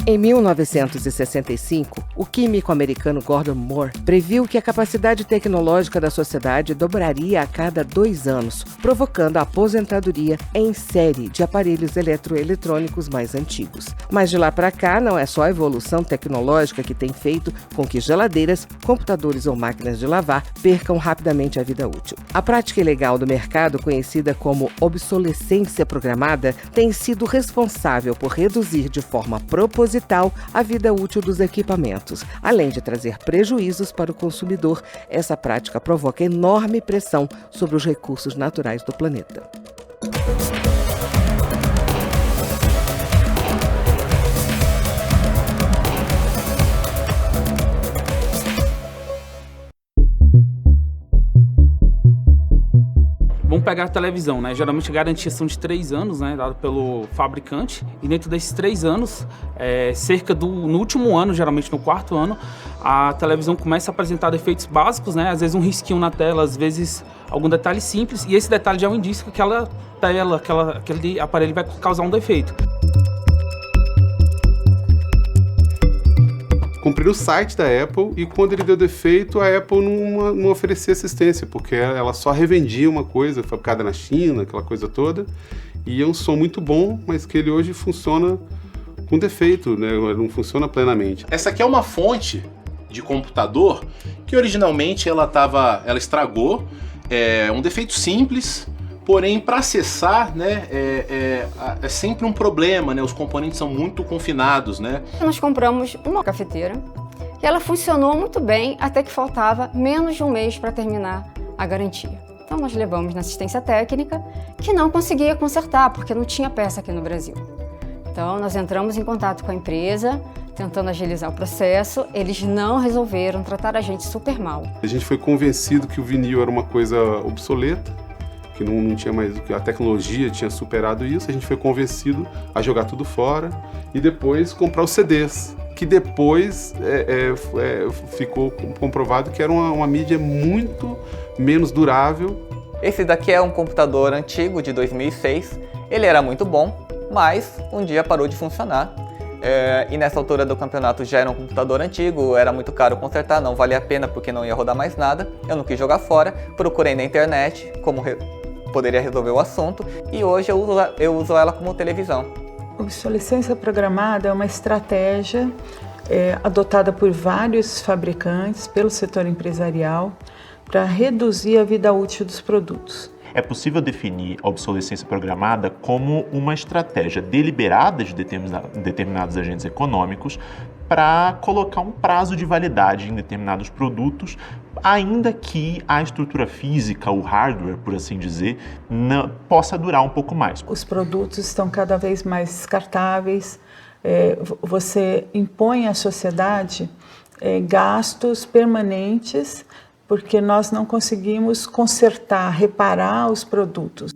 Em 1965, o químico americano Gordon Moore previu que a capacidade tecnológica da sociedade dobraria a cada 2 anos, provocando a aposentadoria em série de aparelhos eletroeletrônicos mais antigos. Mas de lá para cá, não é só a evolução tecnológica que tem feito com que geladeiras, computadores ou máquinas de lavar percam rapidamente a vida útil. A prática ilegal do mercado, conhecida como obsolescência programada, tem sido responsável por reduzir de forma proposital a vida útil dos equipamentos. Além de trazer prejuízos para o consumidor, essa prática provoca enorme pressão sobre os recursos naturais do planeta. Vamos pegar a televisão, né? Geralmente a garantia são de 3 anos, né? Dada pelo fabricante. E dentro desses 3 anos, no último ano, geralmente no 4º ano, a televisão começa a apresentar defeitos básicos, né? Às vezes um risquinho na tela, às vezes algum detalhe simples. E esse detalhe já é um indício que aquela tela, aquele aparelho vai causar um defeito. Comprei no site da Apple e quando ele deu defeito, a Apple não oferecia assistência, porque ela só revendia uma coisa fabricada na China, aquela coisa toda, e é um som muito bom, mas que ele hoje funciona com defeito, né? Não funciona plenamente. Essa aqui é uma fonte de computador que originalmente ela estragou, é um defeito simples. Porém, para acessar, né, é sempre um problema, né? Os componentes são muito confinados, né? Nós compramos uma cafeteira e ela funcionou muito bem até que faltava menos de um mês para terminar a garantia. Então nós levamos na assistência técnica que não conseguia consertar porque não tinha peça aqui no Brasil. Então nós entramos em contato com a empresa, tentando agilizar o processo, eles não resolveram, trataram a gente super mal. A gente foi convencido que o vinil era uma coisa obsoleta, que não tinha mais, que a tecnologia tinha superado isso, a gente foi convencido a jogar tudo fora e depois comprar os CDs, que depois ficou comprovado que era uma mídia muito menos durável. Esse daqui é um computador antigo de 2006, ele era muito bom, mas um dia parou de funcionar. E nessa altura do campeonato já era um computador antigo, era muito caro consertar, não valia a pena porque não ia rodar mais nada. Eu não quis jogar fora, procurei na internet como poderia resolver o assunto e hoje eu uso ela como televisão. Obsolescência programada é uma estratégia adotada por vários fabricantes, pelo setor empresarial, para reduzir a vida útil dos produtos. É possível definir a obsolescência programada como uma estratégia deliberada de determinados agentes econômicos para colocar um prazo de validade em determinados produtos, ainda que a estrutura física, o hardware, por assim dizer, possa durar um pouco mais. Os produtos estão cada vez mais descartáveis, você impõe à sociedade gastos permanentes, porque nós não conseguimos consertar, reparar os produtos.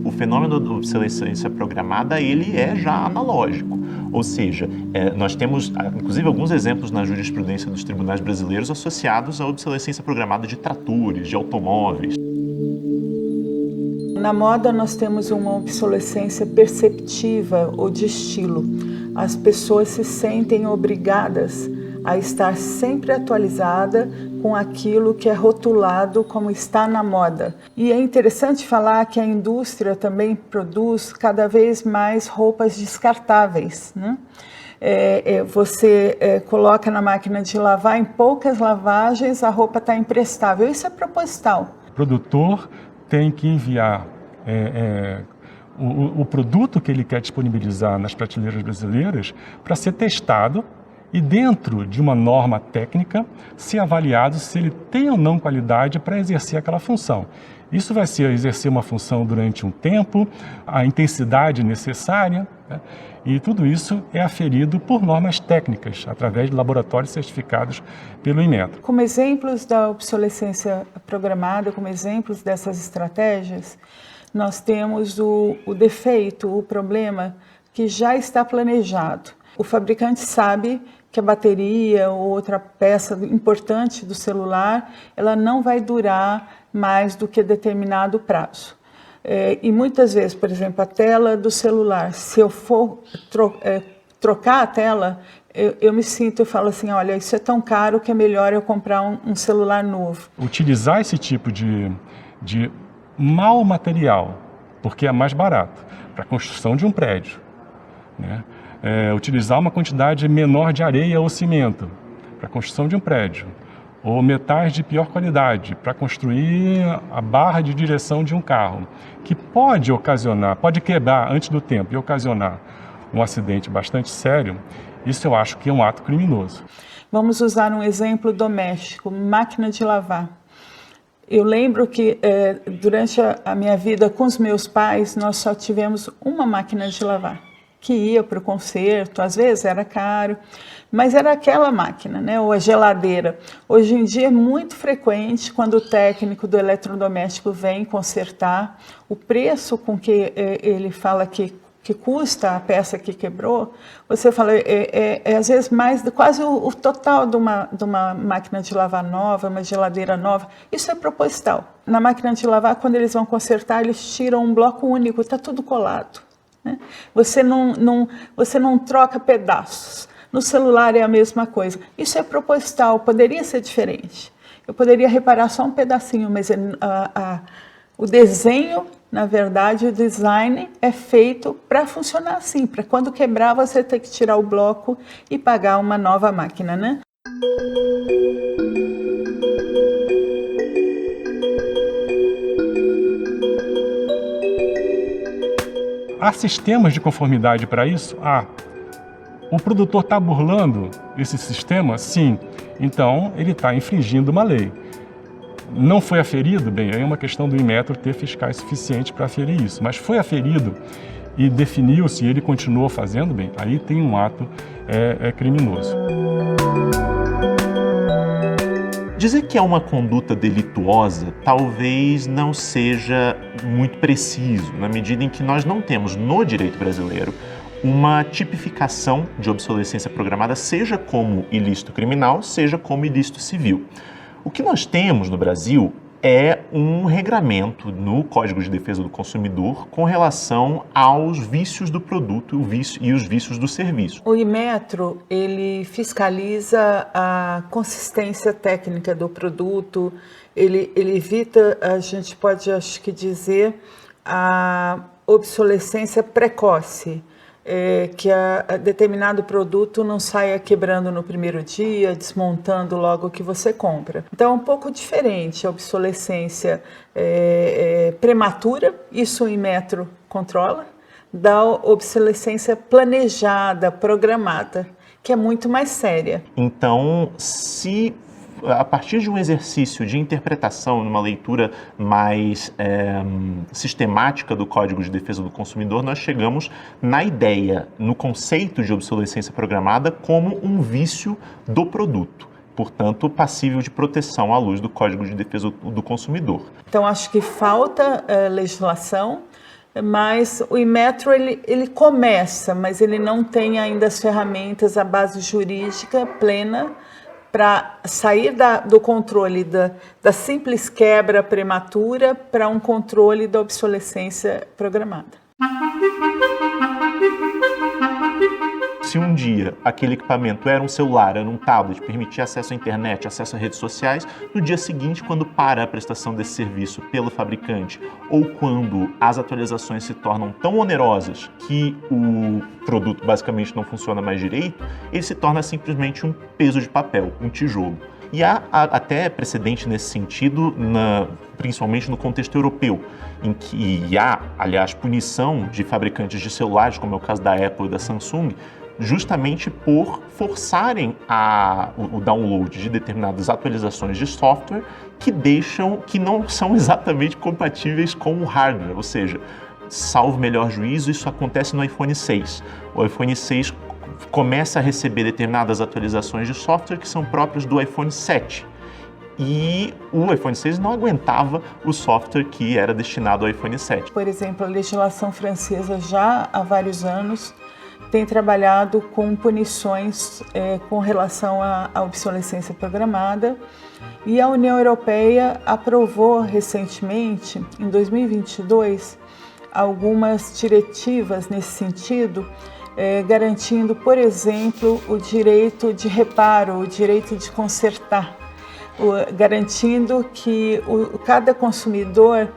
O fenômeno da obsolescência programada, ele é já analógico. Ou seja, nós temos, inclusive, alguns exemplos na jurisprudência dos tribunais brasileiros associados à obsolescência programada de tratores, de automóveis. Na moda, nós temos uma obsolescência perceptiva ou de estilo. As pessoas se sentem obrigadas a estar sempre atualizada com aquilo que é rotulado como está na moda. E é interessante falar que a indústria também produz cada vez mais roupas descartáveis, né? Você coloca na máquina de lavar, em poucas lavagens a roupa está imprestável. Isso é proposital. O produtor tem que enviar o produto que ele quer disponibilizar nas prateleiras brasileiras para ser testado e dentro de uma norma técnica ser avaliado se ele tem ou não qualidade para exercer aquela função. Isso vai ser exercer uma função durante um tempo, a intensidade necessária, né? E tudo isso é aferido por normas técnicas, através de laboratórios certificados pelo Inmetro. Como exemplos da obsolescência programada, como exemplos dessas estratégias, nós temos o defeito, o problema que já está planejado. O fabricante sabe que a bateria ou outra peça importante do celular, ela não vai durar mais do que determinado prazo. E muitas vezes, por exemplo, a tela do celular, se eu for trocar a tela, eu falo assim, olha, isso é tão caro que é melhor eu comprar um celular novo. Utilizar esse tipo de mau material, porque é mais barato, para a construção de um prédio, né? Utilizar uma quantidade menor de areia ou cimento para a construção de um prédio, ou metais de pior qualidade para construir a barra de direção de um carro, que pode quebrar antes do tempo e ocasionar um acidente bastante sério, isso eu acho que é um ato criminoso. Vamos usar um exemplo doméstico, máquina de lavar. Eu lembro que durante a minha vida com os meus pais, nós só tivemos uma máquina de lavar, que ia para o concerto, às vezes era caro, mas era aquela máquina, né? Ou a geladeira. Hoje em dia é muito frequente, quando o técnico do eletrodoméstico vem consertar, o preço com que ele fala que custa a peça que quebrou, você fala, às vezes quase o total de uma máquina de lavar nova, uma geladeira nova. Isso é proposital. Na máquina de lavar, quando eles vão consertar, eles tiram um bloco único, está tudo colado, né? Você não troca pedaços. No celular é a mesma coisa. Isso é proposital, poderia ser diferente. Eu poderia reparar só um pedacinho, mas o desenho, na verdade, o design é feito para funcionar assim, para quando quebrar você ter que tirar o bloco e pagar uma nova máquina, né? Há sistemas de conformidade para isso? O produtor está burlando esse sistema? Sim. Então, ele está infringindo uma lei. Não foi aferido? Bem, aí é uma questão do Inmetro ter fiscais suficientes para aferir isso. Mas foi aferido e definiu-se e ele continuou fazendo, bem, aí tem um ato criminoso. Dizer que é uma conduta delituosa talvez não seja muito preciso, na medida em que nós não temos no direito brasileiro uma tipificação de obsolescência programada, seja como ilícito criminal, seja como ilícito civil. O que nós temos no Brasil é um regramento no Código de Defesa do Consumidor com relação aos vícios do produto e os vícios do serviço. O Inmetro, ele fiscaliza a consistência técnica do produto, ele evita, a gente pode, acho que dizer, a obsolescência precoce. Que a determinado produto não saia quebrando no primeiro dia, desmontando logo que você compra. Então é um pouco diferente a obsolescência prematura, isso o Inmetro controla, da obsolescência planejada, programada, que é muito mais séria. Então, se a partir de um exercício de interpretação, numa leitura mais sistemática do Código de Defesa do Consumidor, nós chegamos na ideia, no conceito de obsolescência programada como um vício do produto, portanto, passível de proteção à luz do Código de Defesa do Consumidor. Então, acho que falta legislação, mas o Inmetro ele começa, mas ele não tem ainda as ferramentas, a base jurídica plena para sair do controle da simples quebra prematura para um controle da obsolescência programada. Se um dia aquele equipamento era um celular, era um tablet, permitia acesso à internet, acesso a redes sociais, no dia seguinte, quando para a prestação desse serviço pelo fabricante ou quando as atualizações se tornam tão onerosas que o produto basicamente não funciona mais direito, ele se torna simplesmente um peso de papel, um tijolo. E há até precedente nesse sentido, principalmente no contexto europeu, em que há, aliás, punição de fabricantes de celulares, como é o caso da Apple e da Samsung, justamente por forçarem o download de determinadas atualizações de software que não são exatamente compatíveis com o hardware, ou seja, salvo melhor juízo, isso acontece no iPhone 6. O iPhone 6 começa a receber determinadas atualizações de software que são próprias do iPhone 7. e o iPhone 6 não aguentava o software que era destinado ao iPhone 7. Por exemplo, a legislação francesa já há vários anos tem trabalhado com punições com relação à obsolescência programada, e a União Europeia aprovou recentemente, em 2022, algumas diretivas nesse sentido, garantindo, por exemplo, o direito de reparo, o direito de consertar, garantindo que cada consumidor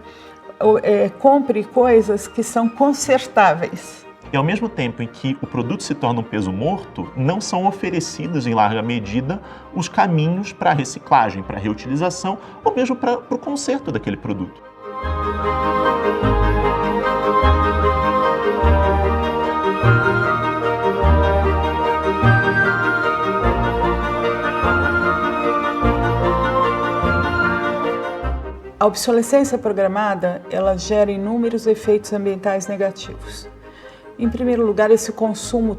compre coisas que são consertáveis. E ao mesmo tempo em que o produto se torna um peso morto, não são oferecidos em larga medida os caminhos para a reciclagem, para a reutilização ou mesmo para o conserto daquele produto. A obsolescência programada, ela gera inúmeros efeitos ambientais negativos. Em primeiro lugar, esse consumo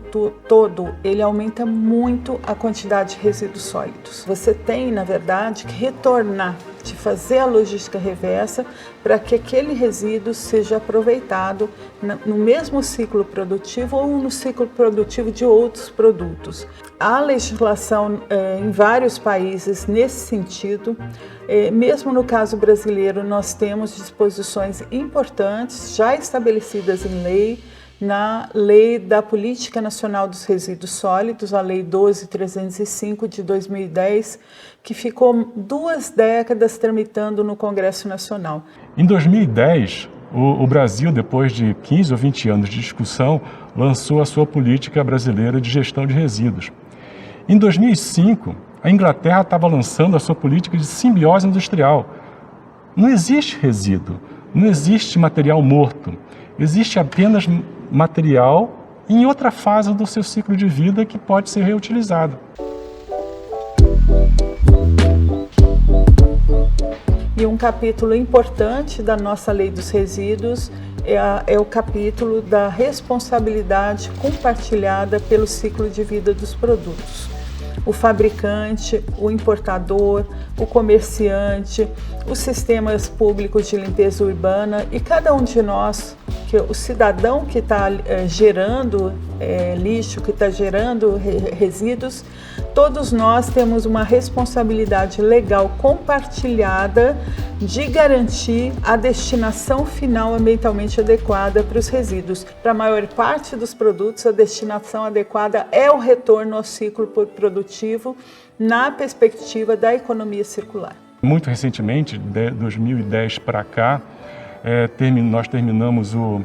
todo, ele aumenta muito a quantidade de resíduos sólidos. Você tem, na verdade, que retornar, de fazer a logística reversa para que aquele resíduo seja aproveitado no mesmo ciclo produtivo ou no ciclo produtivo de outros produtos. Há legislação em vários países nesse sentido. Mesmo no caso brasileiro, nós temos disposições importantes já estabelecidas em lei, na Lei da Política Nacional dos Resíduos Sólidos, a Lei 12.305 de 2010, que ficou 2 décadas tramitando no Congresso Nacional. Em 2010, o Brasil, depois de 15 ou 20 anos de discussão, lançou a sua política brasileira de gestão de resíduos. Em 2005, a Inglaterra estava lançando a sua política de simbiose industrial. Não existe resíduo, não existe material morto, existe apenas material em outra fase do seu ciclo de vida que pode ser reutilizado. E um capítulo importante da nossa Lei dos Resíduos é o capítulo da responsabilidade compartilhada pelo ciclo de vida dos produtos. O fabricante, o importador, o comerciante, os sistemas públicos de limpeza urbana e cada um de nós, o cidadão que está gerando lixo, que está gerando resíduos, todos nós temos uma responsabilidade legal compartilhada de garantir a destinação final ambientalmente adequada para os resíduos. Para a maior parte dos produtos, a destinação adequada é o retorno ao ciclo produtivo na perspectiva da economia circular. Muito recentemente, de 2010 para cá, nós terminamos o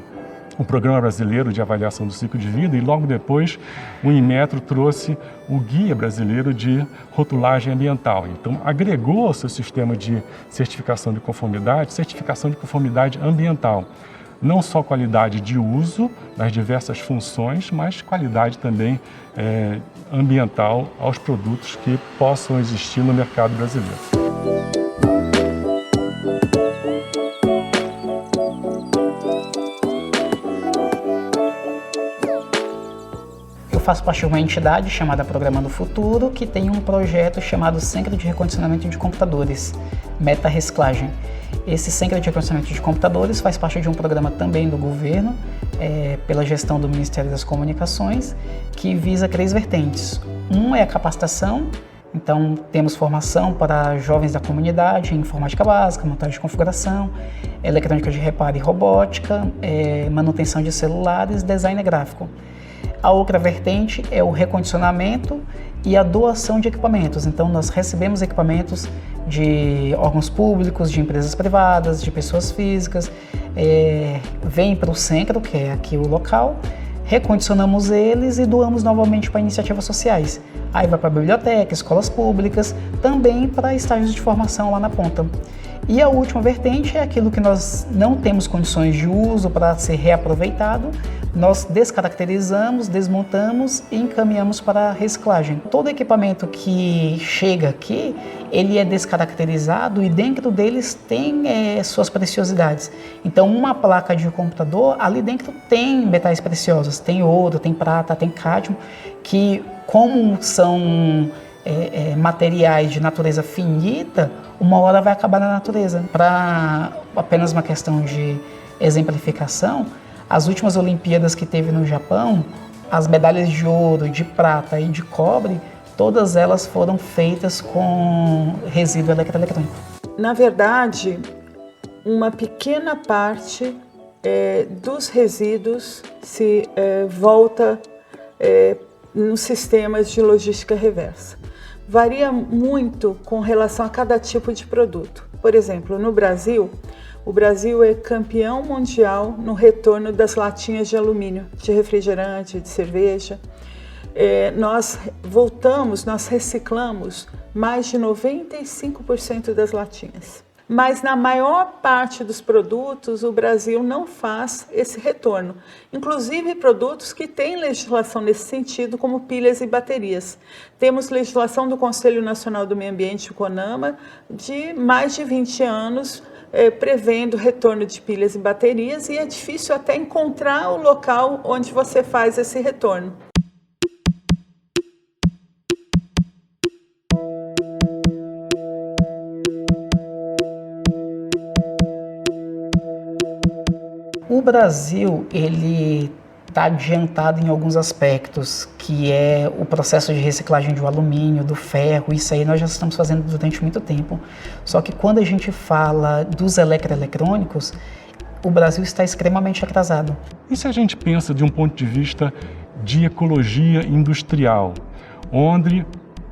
Programa Brasileiro de Avaliação do Ciclo de Vida e logo depois o Inmetro trouxe o Guia Brasileiro de Rotulagem Ambiental. Então, agregou ao seu sistema de certificação de conformidade ambiental. Não só qualidade de uso das diversas funções, mas qualidade também ambiental aos produtos que possam existir no mercado brasileiro. Eu faço parte de uma entidade chamada Programando Futuro, que tem um projeto chamado Centro de Recondicionamento de Computadores, Meta Reciclagem. Esse Centro de Recondicionamento de Computadores faz parte de um programa também do governo, pela gestão do Ministério das Comunicações, que visa 3 vertentes. Um é a capacitação, então temos formação para jovens da comunidade em informática básica, montagem de configuração, eletrônica de reparo e robótica, manutenção de celulares, design gráfico. A outra vertente é o recondicionamento e a doação de equipamentos. Então, nós recebemos equipamentos de órgãos públicos, de empresas privadas, de pessoas físicas, vem para o centro, que é aqui o local, recondicionamos eles e doamos novamente para iniciativas sociais. Aí vai para a biblioteca, escolas públicas, também para estágios de formação lá na ponta. E a última vertente é aquilo que nós não temos condições de uso para ser reaproveitado, nós descaracterizamos, desmontamos e encaminhamos para a reciclagem. Todo equipamento que chega aqui, ele é descaracterizado e dentro deles tem suas preciosidades. Então, uma placa de computador, ali dentro tem metais preciosos, tem ouro, tem prata, tem cádmio, que como são materiais de natureza finita, uma hora vai acabar na natureza. Para apenas uma questão de exemplificação, as últimas Olimpíadas que teve no Japão, as medalhas de ouro, de prata e de cobre, todas elas foram feitas com resíduo eletroeletrônico. Na verdade, uma pequena parte dos resíduos se volta nos sistemas de logística reversa. Varia muito com relação a cada tipo de produto. Por exemplo, no Brasil, o Brasil é campeão mundial no retorno das latinhas de alumínio, de refrigerante, de cerveja. Nós reciclamos mais de 95% das latinhas. Mas na maior parte dos produtos, o Brasil não faz esse retorno. Inclusive produtos que têm legislação nesse sentido, como pilhas e baterias. Temos legislação do Conselho Nacional do Meio Ambiente, o CONAMA, de mais de 20 anos, prevendo retorno de pilhas e baterias, e é difícil até encontrar o local onde você faz esse retorno. O Brasil, ele está adiantado em alguns aspectos, que é o processo de reciclagem do alumínio, do ferro. Isso aí nós já estamos fazendo durante muito tempo. Só que quando a gente fala dos eletroeletrônicos, o Brasil está extremamente atrasado. E se a gente pensa de um ponto de vista de ecologia industrial, onde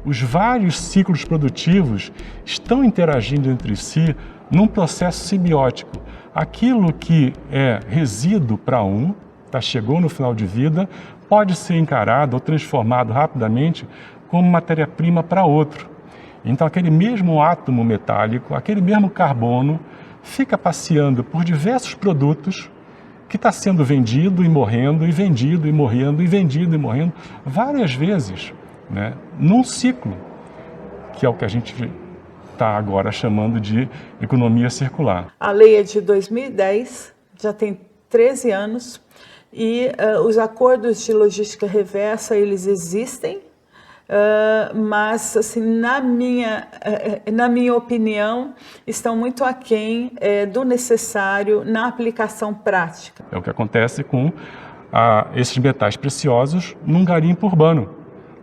os vários ciclos produtivos estão interagindo entre si num processo simbiótico? Aquilo que é resíduo para chegou no final de vida, pode ser encarado ou transformado rapidamente como matéria-prima para outro. Então aquele mesmo átomo metálico, aquele mesmo carbono, fica passeando por diversos produtos que está sendo vendido e morrendo, e vendido e morrendo, e vendido e morrendo, várias vezes, né, num ciclo, que é o que a gente está agora chamando de economia circular. A lei é de 2010, já tem 13 anos, e os acordos de logística reversa, eles existem, mas, assim, na minha opinião, estão muito aquém do necessário na aplicação prática. É o que acontece com esses metais preciosos num garimpo urbano,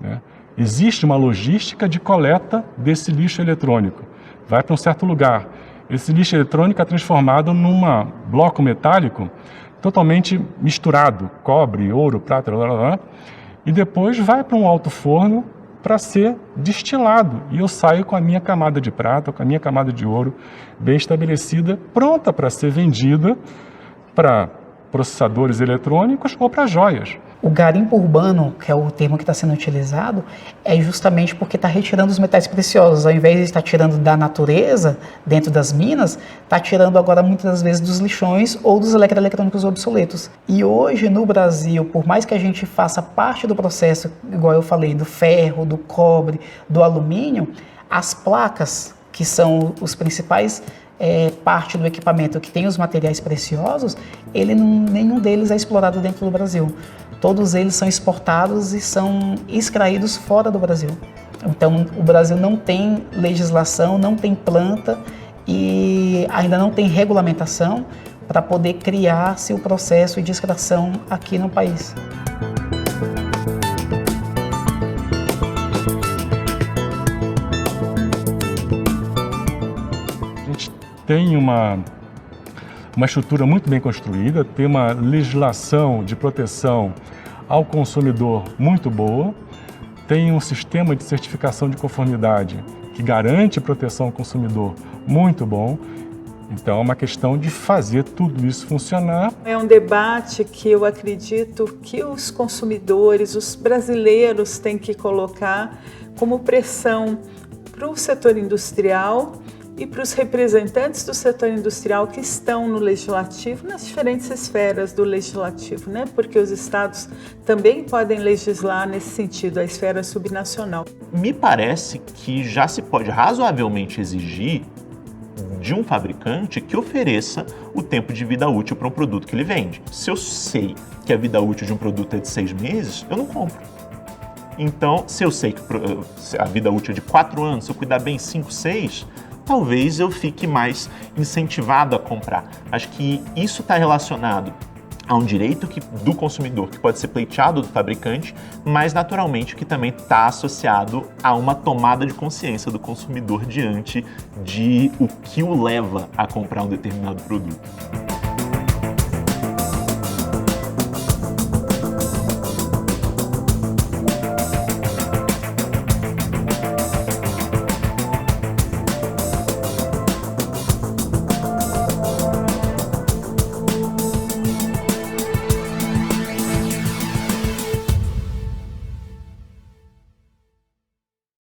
né? Existe uma logística de coleta desse lixo eletrônico. Vai para um certo lugar. Esse lixo eletrônico é transformado num bloco metálico totalmente misturado, cobre, ouro, prata, e depois vai para um alto forno para ser destilado. E eu saio com a minha camada de prata, com a minha camada de ouro bem estabelecida, pronta para ser vendida para processadores eletrônicos ou para joias. O garimpo urbano, que é o termo que está sendo utilizado, é justamente porque está retirando os metais preciosos. Ao invés de estar tirando da natureza, dentro das minas, está tirando agora muitas das vezes dos lixões ou dos eletroeletrônicos obsoletos. E hoje no Brasil, por mais que a gente faça parte do processo, igual eu falei, do ferro, do cobre, do alumínio, as placas, que são os principais parte do equipamento que tem os materiais preciosos, nenhum deles é explorado dentro do Brasil. Todos eles são exportados e são extraídos fora do Brasil. Então, o Brasil não tem legislação, não tem planta e ainda não tem regulamentação para poder criar-se o processo de extração aqui no país. A gente tem uma estrutura muito bem construída, tem uma legislação de proteção ao consumidor muito boa, tem um sistema de certificação de conformidade que garante proteção ao consumidor muito bom. Então é uma questão de fazer tudo isso funcionar. É um debate que eu acredito que os consumidores, os brasileiros têm que colocar como pressão para o setor industrial e para os representantes do setor industrial que estão no legislativo, nas diferentes esferas do legislativo, né? Porque os estados também podem legislar nesse sentido, a esfera subnacional. Me parece que já se pode razoavelmente exigir de um fabricante que ofereça o tempo de vida útil para um produto que ele vende. Se eu sei que a vida útil de um produto é de 6 meses, eu não compro. Então, se eu sei que a vida útil é de 4 anos, se eu cuidar bem 5, 6, talvez eu fique mais incentivado a comprar. Acho que isso está relacionado a um direito do consumidor que pode ser pleiteado do fabricante, mas naturalmente que também está associado a uma tomada de consciência do consumidor diante de o que o leva a comprar um determinado produto.